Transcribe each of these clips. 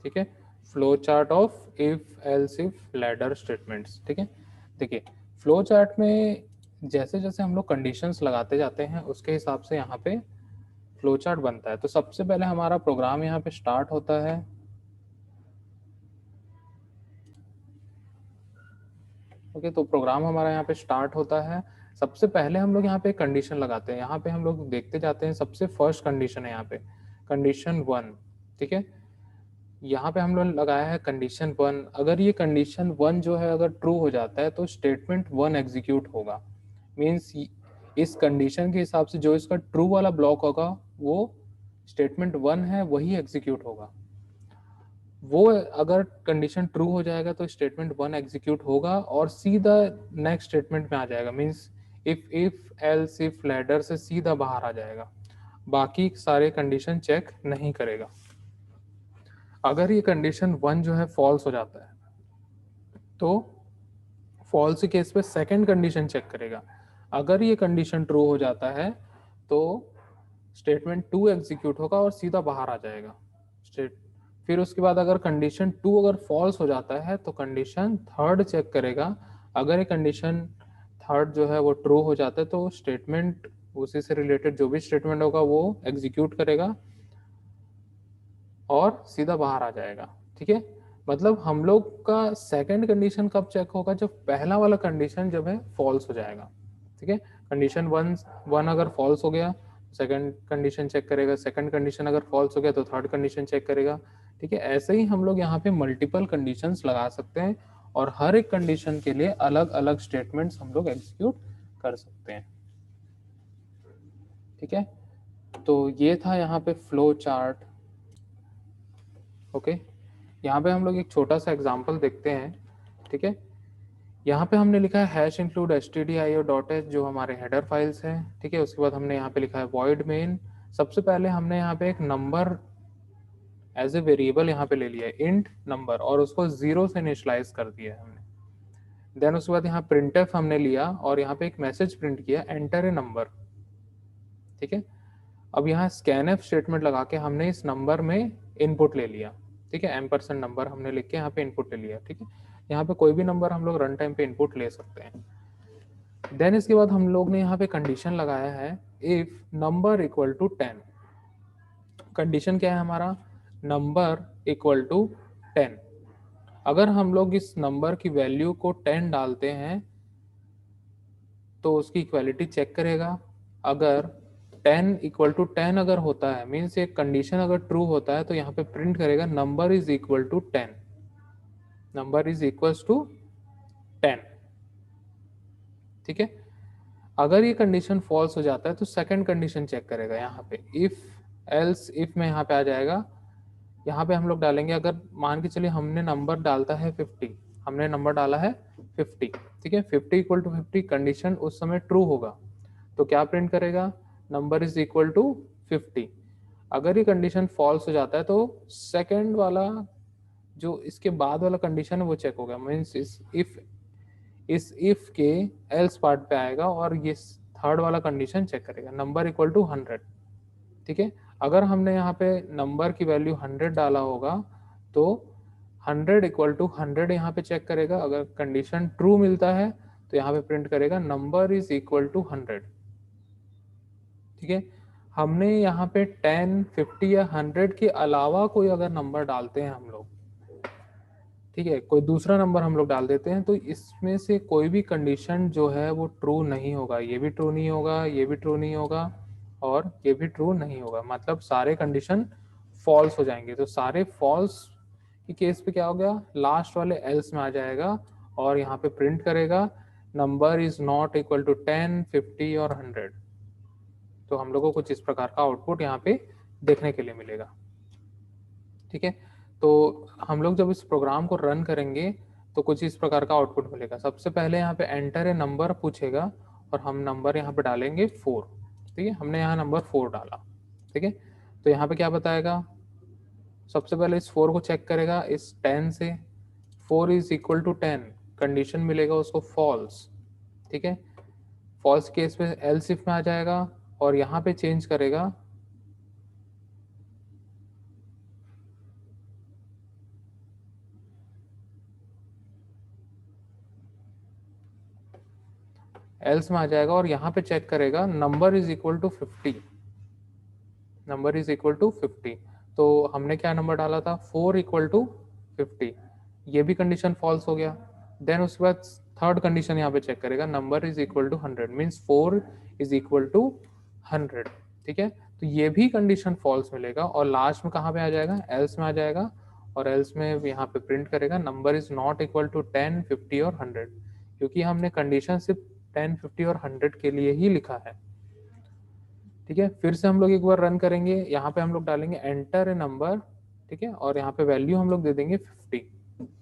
ठीक है, flow chart of if else if ladder statements. ठीक है, देखिए फ्लो चार्ट में जैसे जैसे हम लोग कंडीशंस लगाते जाते हैं उसके हिसाब से यहाँ पे फ्लो चार्ट बनता है। तो सबसे पहले हमारा प्रोग्राम यहाँ पे स्टार्ट होता है। ओके, तो प्रोग्राम हमारा यहाँ पे स्टार्ट होता है। सबसे पहले हम लोग यहाँ पे कंडीशन लगाते हैं। यहाँ पे हम लोग देखते जाते हैं, सबसे फर्स्ट कंडीशन है यहाँ पे कंडीशन 1। ठीक है, यहाँ पे हम लोग लगाया है कंडीशन 1। अगर ये कंडीशन 1 जो है अगर ट्रू हो जाता है तो स्टेटमेंट 1 एग्जीक्यूट होगा। मीन्स इस कंडीशन के हिसाब से जो इसका ट्रू वाला ब्लॉक होगा वो स्टेटमेंट 1 है वही एग्जीक्यूट होगा। वो अगर कंडीशन ट्रू हो जाएगा तो स्टेटमेंट 1 एग्जीक्यूट होगा और सीधा नेक्स्ट स्टेटमेंट में आ जाएगा। Means if else if ladder से सीधा बाहर आ जाएगा, बाकी सारे कंडीशन चेक नहीं करेगा। अगर ये कंडीशन 1 जो है फॉल्स हो जाता है तो फॉल्स केस पे सेकंड कंडीशन चेक करेगा। अगर ये कंडीशन ट्रू हो जाता है तो स्टेटमेंट 2 एग्जीक्यूट होगा और सीधा बाहर आ जाएगा। फिर उसके बाद अगर कंडीशन 2 अगर फॉल्स हो जाता है तो कंडीशन थर्ड चेक करेगा। अगर ये कंडीशन थर्ड जो है वो ट्रू हो जाता है तो स्टेटमेंट उसी से रिलेटेड जो भी स्टेटमेंट होगा वो एग्जीक्यूट करेगा और सीधा बाहर आ जाएगा। ठीक है, मतलब हम लोग का सेकंड कंडीशन कब चेक होगा, जब पहला वाला कंडीशन जब है फॉल्स हो जाएगा। ठीक है, कंडीशन वन अगर फॉल्स हो गया सेकंड कंडीशन चेक करेगा, सेकंड कंडीशन अगर फॉल्स हो गया तो थर्ड कंडीशन चेक करेगा। ठीक है, ऐसे ही हम लोग यहाँ पे मल्टीपल कंडीशंस लगा सकते हैं और हर एक कंडीशन के लिए अलग अलग स्टेटमेंट्स हम लोग एग्जीक्यूट कर सकते हैं। ठीक है, तो ये था यहाँ पे फ्लो चार्ट। ओके, यहाँ पे हम लोग एक छोटा सा एग्जांपल देखते हैं। ठीक है, यहाँ पे हमने लिखा है हैश इंक्लूड stdio.h जो हमारे हेडर फाइल्स हैं। ठीक है, उसके बाद हमने यहाँ पे लिखा है void main। सबसे पहले हमने यहाँ पे एक नंबर एज ए वेरिएबल यहाँ पे ले लिया है इंट नंबर और उसको 0 से इनिशियलाइज कर दिया है हमने। देन उसके बाद यहाँ printf हमने लिया और यहाँ पे एक मैसेज प्रिंट किया एंटर ए नंबर। ठीक है, अब यहाँ scanf स्टेटमेंट लगा के हमने इस नंबर में इनपुट ले लिया। ठीक है, एम्परसेंड नंबर हमने लिख के यहाँ पे इनपुट ले लिया। ठीक है, यहाँ पे कोई भी नंबर हम लोग रन टाइम पे इनपुट ले सकते हैं। देन इसके बाद हम लोग ने यहाँ पे कंडीशन लगाया है if number equal to 10। Condition क्या है हमारा, नंबर इक्वल टू 10। अगर हम लोग इस नंबर की वैल्यू को 10 डालते हैं तो उसकी इक्वालिटी चेक करेगा। अगर 10 इक्वल टू 10 अगर होता है मीन्स एक कंडीशन अगर ट्रू होता है तो यहाँ पे प्रिंट करेगा number is equal to 10, number is equal to 10। ठीक है, अगर ये कंडीशन फॉल्स हो जाता है तो सेकंड कंडीशन चेक करेगा। यहाँ पे इफ एल्स इफ में यहाँ पे आ जाएगा। यहाँ पे हम लोग डालेंगे, अगर मान के चलिए हमने नंबर डालता है 50, हमने नंबर डाला है 50। ठीक है, 50 इक्वल टू 50 कंडीशन उस समय ट्रू होगा तो क्या प्रिंट करेगा, नंबर इज इक्वल टू 50। अगर ये कंडीशन फॉल्स हो जाता है तो सेकंड वाला जो इसके बाद वाला कंडीशन है वो चेक होगा। मीन्स इस इफ के एल्स पार्ट पे आएगा और ये थर्ड वाला कंडीशन चेक करेगा नंबर इक्वल टू 100। ठीक है, अगर हमने यहाँ पे नंबर की वैल्यू 100 डाला होगा तो 100 इक्वल टू 100 यहाँ पे चेक करेगा। अगर कंडीशन ट्रू मिलता है तो यहाँ पे प्रिंट करेगा नंबर इज इक्वल टू 100। ठीक है, हमने यहाँ पे 10, 50 या 100 के अलावा कोई अगर नंबर डालते हैं हम लोग, ठीक है, कोई दूसरा नंबर हम लोग डाल देते हैं तो इसमें से कोई भी कंडीशन जो है वो ट्रू नहीं होगा। ये भी ट्रू नहीं होगा, ये भी ट्रू नहीं होगा और ये भी ट्रू नहीं होगा, मतलब सारे कंडीशन फॉल्स हो जाएंगे। तो सारे फॉल्स की केस पे क्या हो गया, लास्ट वाले एल्स में आ जाएगा और यहाँ पे प्रिंट करेगा number is not equal to 10, 50 और 100। तो हम लोगों को कुछ इस प्रकार का आउटपुट यहाँ पे देखने के लिए मिलेगा। ठीक है, तो हम लोग जब इस प्रोग्राम को रन करेंगे तो कुछ इस प्रकार का आउटपुट मिलेगा। सबसे पहले यहाँ पे एंटर ए नंबर पूछेगा और हम नंबर यहाँ पे डालेंगे 4। ठीक है, हमने यहाँ नंबर 4 डाला। ठीक है, तो यहाँ पे क्या बताएगा, सबसे पहले इस 4 को चेक करेगा इस 10 से। 4 इज इक्वल टू 10 कंडीशन मिलेगा उसको फॉल्स। ठीक है, फॉल्स केस में एल्स इफ में आ जाएगा और यहाँ पे चेंज करेगा एल्स में आ जाएगा और यहाँ पे चेक करेगा number is equal to 50, number is equal to 50। तो हमने क्या नंबर डाला था 4 इक्वल टू 50, ये भी कंडीशन फॉल्स हो गया। देन उसके बाद थर्ड कंडीशन यहाँ पे चेक करेगा number is equal to 100, means 4 is equal to 100। ठीक है, तो ये भी कंडीशन फॉल्स मिलेगा और लास्ट में कहाँ पे आ जाएगा एल्स में आ जाएगा और एल्स में यहाँ पे प्रिंट करेगा number is not equal to 10, 50 और 100, क्योंकि हमने कंडीशन सिर्फ 10, 50 और 100 के लिए ही लिखा है। ठीक है, फिर से हम लोग एक बार रन करेंगे, यहाँ पे हम लोग डालेंगे एंटर ए नंबर, ठीक है, और यहाँ पे वैल्यू हम लोग दे देंगे 50।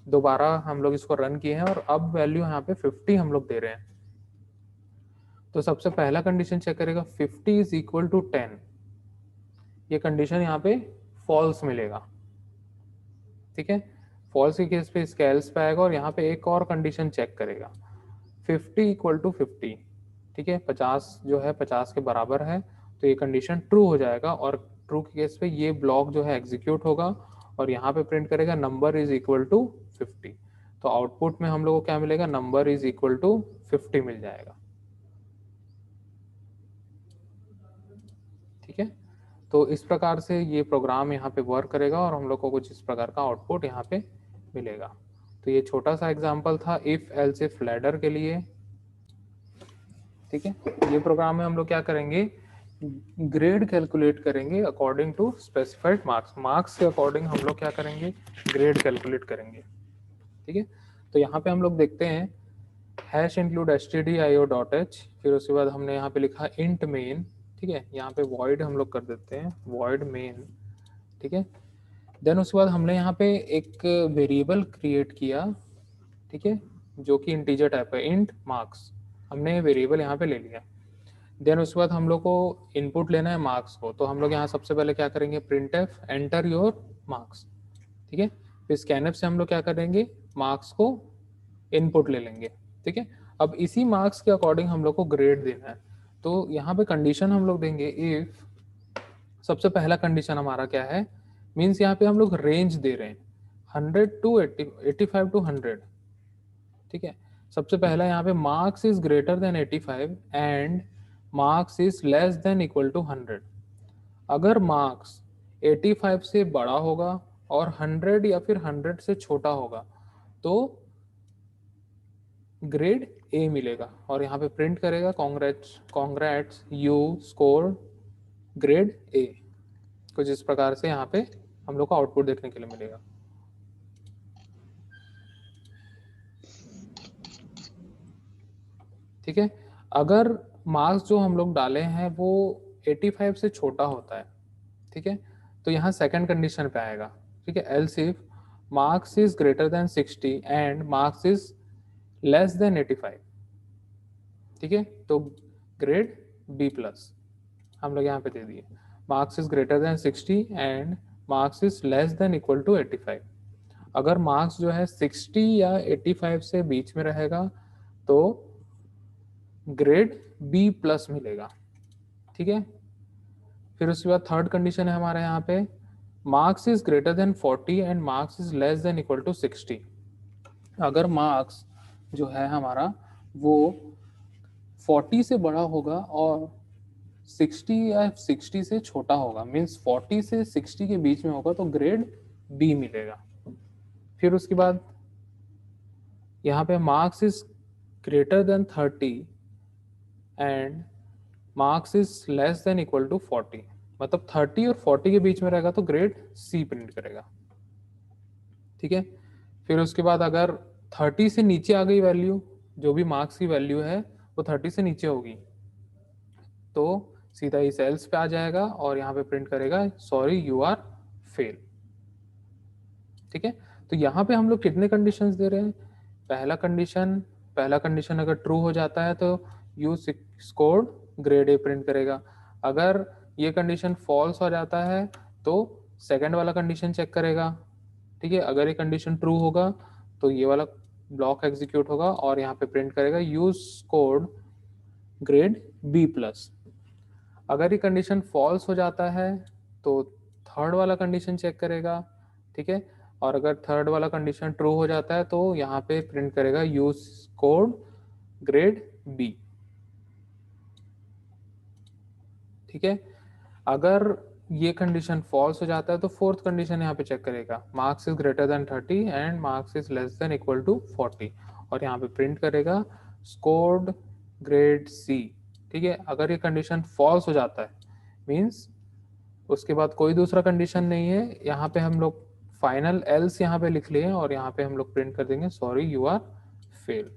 दोबारा हम लोग इसको रन किए हैं और अब वैल्यू यहाँ पे 50 हम लोग दे रहे हैं। तो सबसे पहला कंडीशन चेक करेगा 50 इज इक्वल टू 10, ये कंडीशन यहाँ पे फॉल्स मिलेगा। ठीक है, फॉल्स के केस पे स्केल्स पे आएगा और यहाँ पे एक और कंडीशन चेक करेगा 50 इक्वल टू 50। ठीक है, 50 जो है 50 के बराबर है, तो ये कंडीशन ट्रू हो जाएगा और ट्रू के केस पे ये ब्लॉक जो है एग्जीक्यूट होगा और यहाँ पे प्रिंट करेगा नंबर इज इक्वल टू 50। तो आउटपुट में हम लोग को क्या मिलेगा, नंबर इज इक्वल टू 50 मिल जाएगा। ठीक है, तो इस प्रकार से ये प्रोग्राम यहाँ पे वर्क करेगा और हम लोग को कुछ इस प्रकार का आउटपुट यहाँ पे मिलेगा। तो ये छोटा सा एग्जांपल था इफ एल्स इफ लैडर के लिए। ठीक है, ये प्रोग्राम में हम लोग क्या करेंगे, ग्रेड कैलकुलेट करेंगे according to specified marks, marks के अकॉर्डिंग हम लोग क्या करेंगे, ग्रेड कैलकुलेट करेंगे। ठीक है, तो यहाँ पे हम लोग देखते हैं हैश इंक्लूड stdio.h, फिर उसके बाद हमने यहाँ पे लिखा इंट मेन। ठीक है, यहाँ पे void हम लोग कर देते हैं void main। ठीक है, देन उसके बाद हमने यहाँ पे एक वेरिएबल क्रिएट किया, ठीक है, जो कि इंटीजर टाइप है, इंट मार्क्स, हमने वेरिएबल यहाँ पे ले लिया। देन उसके बाद हम लोग को इनपुट लेना है मार्क्स को, तो हम लोग यहाँ सबसे पहले क्या करेंगे, printf एंटर योर मार्क्स। ठीक है, फिर scanf से हम लोग क्या करेंगे, मार्क्स को इनपुट ले लेंगे। ठीक है, अब इसी मार्क्स के अकॉर्डिंग हम लोग को ग्रेड देना है, तो यहाँ पे कंडीशन हम लोग देंगे इफ, सबसे पहला कंडीशन हमारा क्या है, मीन्स यहाँ पे हम लोग रेंज दे रहे हैं 100 टू 80, 85 टू 100। ठीक है, सबसे पहला यहाँ पे marks is greater than 85 and marks is less than equal to 100। अगर मार्क्स 85 से बड़ा होगा और 100 या फिर 100 से छोटा होगा तो ग्रेड ए मिलेगा और यहाँ पे प्रिंट करेगा congrats you score grade A. कुछ इस प्रकार से यहाँ पे हम लोग को आउटपुट देखने के लिए मिलेगा। ठीक है, अगर मार्क्स जो हम लोग डाले हैं वो 85 से छोटा होता है, ठीक है, तो यहाँ सेकंड कंडीशन पे आएगा। ठीक है, else if marks is greater than 60 and marks is less then 85। ठीक है, तो ग्रेड बी प्लस हम लोग यहाँ पे दे दिए, marks is greater than 60 and marks is less than equal to 85। अगर मार्क्स जो है 60 या 85 से बीच में रहेगा तो ग्रेड बी प्लस मिलेगा। ठीक है, फिर उसके बाद थर्ड कंडीशन है हमारे यहाँ पे, marks is greater than 40 and marks is less than equal to 60। अगर मार्क्स जो है हमारा वो 40 से बड़ा होगा और 60 या 60 से छोटा होगा, मीन्स 40 से 60 के बीच में होगा तो ग्रेड बी मिलेगा। फिर उसके बाद यहाँ पे marks is greater than 30 and marks is less than equal to 40, मतलब 30 और 40 के बीच में रहेगा तो ग्रेड सी प्रिंट करेगा। ठीक है, फिर उसके बाद अगर 30 से नीचे आ गई वैल्यू, जो भी मार्क्स की वैल्यू है वो 30 से नीचे होगी तो सीधा इस एल्स पे आ जाएगा और यहाँ पे प्रिंट करेगा सॉरी यू आर फेल। ठीक है, तो यहाँ पे हम लोग कितने कंडीशंस दे रहे हैं, पहला कंडीशन अगर ट्रू हो जाता है तो you scored grade A print करेगा। अगर ये कंडीशन फॉल्स हो जाता है तो सेकंड वाला कंडीशन चेक करेगा। ठीक है, अगर ये कंडीशन ट्रू होगा तो ये वाला ब्लॉक एग्जीक्यूट होगा और यहाँ पे प्रिंट करेगा you scored grade B plus. अगर ये कंडीशन फॉल्स हो जाता है तो थर्ड वाला कंडीशन चेक करेगा। ठीक है, और अगर थर्ड वाला कंडीशन ट्रू हो जाता है तो यहाँ पे प्रिंट करेगा यू स्कोर्ड ग्रेड बी। ठीक है। अगर ये कंडीशन फॉल्स हो जाता है तो फोर्थ कंडीशन यहाँ पे चेक करेगा, marks is greater than 30 and marks is less than equal to 40, और यहाँ पे प्रिंट करेगा स्कोर्ड ग्रेड सी। ठीक है, अगर ये कंडीशन फॉल्स हो जाता है मीन्स उसके बाद कोई दूसरा कंडीशन नहीं है, यहाँ पे हम लोग फाइनल एल्स यहाँ पे लिख लिए और यहाँ पे हम लोग प्रिंट कर देंगे सॉरी यू आर फेल।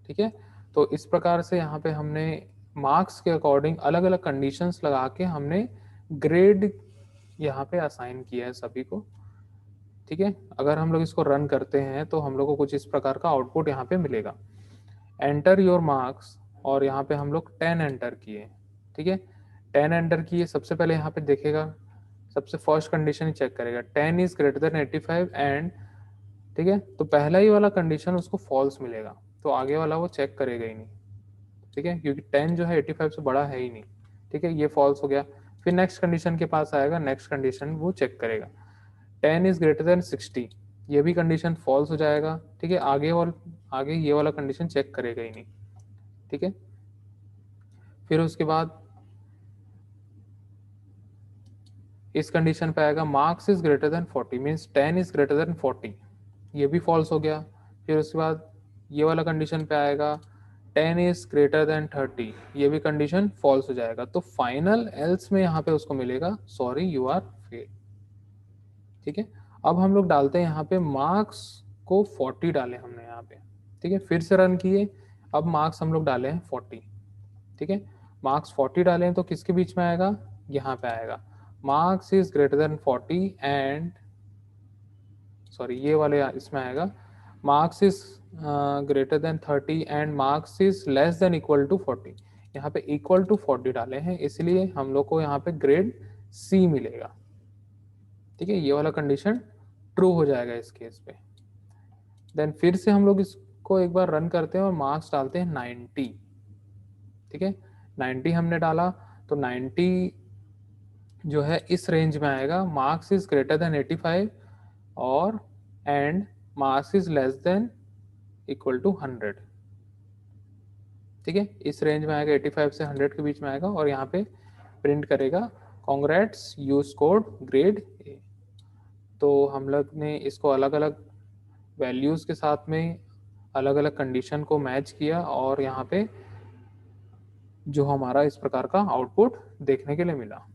ठीक है, तो इस प्रकार से यहाँ पे हमने मार्क्स के अकॉर्डिंग अलग अलग कंडीशंस लगा के हमने ग्रेड यहाँ पे असाइन किया है सभी को। ठीक है, अगर हम लोग इसको रन करते हैं तो हम लोग को कुछ इस प्रकार का आउटपुट यहाँ पे मिलेगा, एंटर योर मार्क्स, और यहाँ पे हम लोग 10 एंटर किए। ठीक है, 10 एंटर किए, सबसे पहले यहाँ पे देखेगा, सबसे फर्स्ट कंडीशन ही चेक करेगा 10 इज ग्रेटर देन 85 एंड, ठीक है, तो पहला ही वाला कंडीशन उसको फॉल्स मिलेगा, तो आगे वाला वो चेक करेगा ही नहीं। ठीक है, क्योंकि 10 जो है 85 से बड़ा है ही नहीं। ठीक है, ये फॉल्स हो गया। फिर नेक्स्ट कंडीशन के पास आएगा, नेक्स्ट कंडीशन वो चेक करेगा 10 इज ग्रेटर देन 60, ये भी कंडीशन फॉल्स हो जाएगा। ठीक है, आगे ये वाला कंडीशन चेक करेगा ही नहीं। ठीक है, फिर उसके बाद इस कंडीशन पे आएगा marks is greater than 40 means 10 is greater than 40, ये भी फॉल्स हो गया। फिर उसके बाद ये वाला कंडीशन पे आएगा 10 इज ग्रेटर देन 30, ये भी कंडीशन फॉल्स हो जाएगा। तो फाइनल एल्स में यहाँ पे उसको मिलेगा सॉरी यू आर फेल। ठीक है, अब हम लोग डालते हैं यहाँ पे मार्क्स को 40 डाले हमने यहाँ पे। ठीक है, फिर से रन किए, अब मार्क्स हम लोग डाले हैं 40। ठीक है, मार्क्स 40 डाले हैं तो किसके बीच में आएगा, यहाँ पे आएगा marks is greater than 40 and sorry ये वाले इसमें आएगा marks is greater than 30 and marks is less than equal to 40। यहाँ पे इक्वल टू 40 डाले हैं इसलिए हम लोग को यहाँ पे ग्रेड सी मिलेगा। ठीक है, ये वाला कंडीशन ट्रू हो जाएगा इस केस पे। देन फिर से हम लोग इसको एक बार रन करते हैं और मार्क्स डालते हैं 90। ठीक है, 90 हमने डाला तो 90 जो है इस रेंज में आएगा, मार्क्स इज ग्रेटर देन 85 और and marks is less than equal to 100। ठीक है, इस रेंज में आएगा, 85 से 100 के बीच में आएगा और यहाँ पे प्रिंट करेगा congrats you scored grade A. तो हम लोग ने इसको अलग अलग वैल्यूज़ के साथ में अलग अलग कंडीशन को मैच किया और यहाँ पे जो हमारा इस प्रकार का आउटपुट देखने के लिए मिला।